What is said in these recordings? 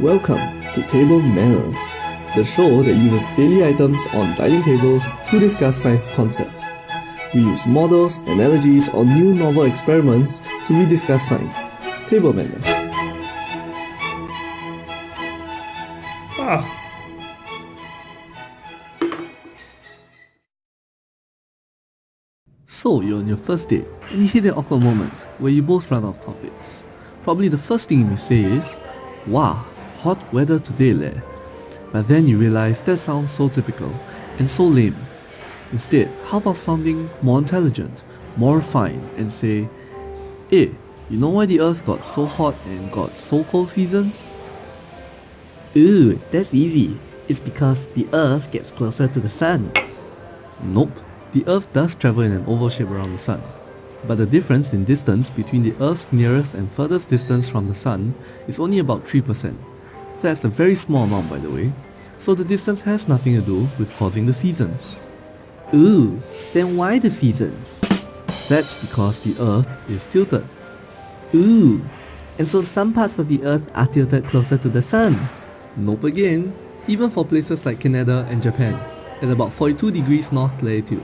Welcome to Table Manners, the show that uses daily items on dining tables to discuss science concepts. We use models, analogies, or new novel experiments to rediscuss science. Table Manners. So you're on your first date, and you hit an awkward moment where you both run out of topics. Probably the first thing you may say is, "Wow, hot weather today leh." But then you realize that sounds so typical and so lame. Instead, how about sounding more intelligent, more refined, and say, "Hey, you know why the earth got so hot and got so cold seasons?" Ooh, that's easy. It's because the Earth gets closer to the Sun. Nope, the earth does travel in an oval shape around the sun. But the difference in distance between the earth's nearest and furthest distance from the sun is only about 3%. That's a very small amount, by the way, so the distance has nothing to do with causing the seasons. Ooh, then why the seasons? That's because the earth is tilted. Ooh, and so some parts of the Earth are tilted closer to the Sun. Nope again, even for places like Canada and Japan, at about 42 degrees north latitude,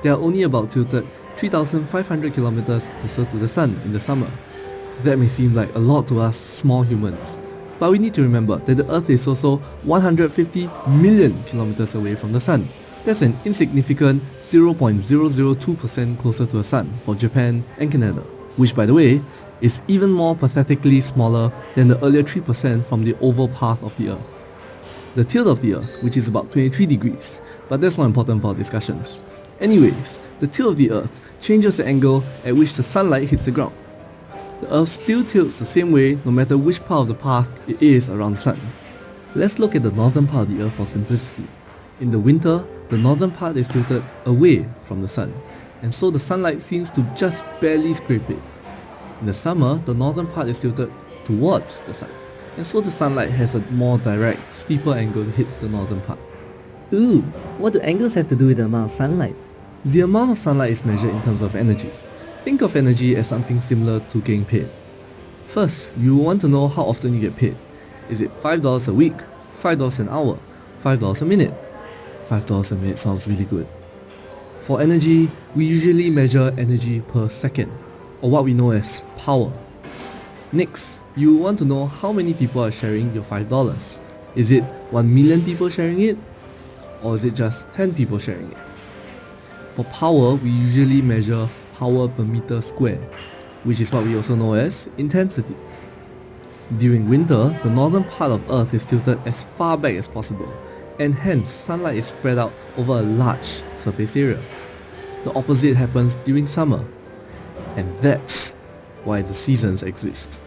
they are only about tilted 3,500 kilometers closer to the sun in the summer. That may seem like a lot to us small humans, but we need to remember that the earth is also 150 million kilometers away from the sun. That's an insignificant 0.002% closer to the sun for Japan and Canada, which by the way, is even more pathetically smaller than the earlier 3% from the oval path of the earth. The tilt of the earth, which is about 23 degrees, but that's not important for our discussions. Anyways, the tilt of the earth changes the angle at which the sunlight hits the ground. The earth still tilts the same way no matter which part of the path it is around the sun. Let's look at the northern part of the earth for simplicity. In the winter, the northern part is tilted away from the sun, and so the sunlight seems to just barely scrape it. In the summer, the northern part is tilted towards the sun, and so the sunlight has a more direct, steeper angle to hit the northern part. Ooh, what do angles have to do with the amount of sunlight? The amount of sunlight is measured in terms of energy. Think of energy as something similar to getting paid. First, you want to know how often you get paid. Is it $5 a week, $5 an hour, $5 a minute? $5 a minute sounds really good. For energy, we usually measure energy per second, or what we know as power. Next, you want to know how many people are sharing your $5. Is it 1 million people sharing it? Or is it just 10 people sharing it? For power, we usually measure power per meter square, which is what we also know as intensity. During winter, the northern part of Earth is tilted as far back as possible, and hence sunlight is spread out over a large surface area. The opposite happens during summer, and that's why the seasons exist.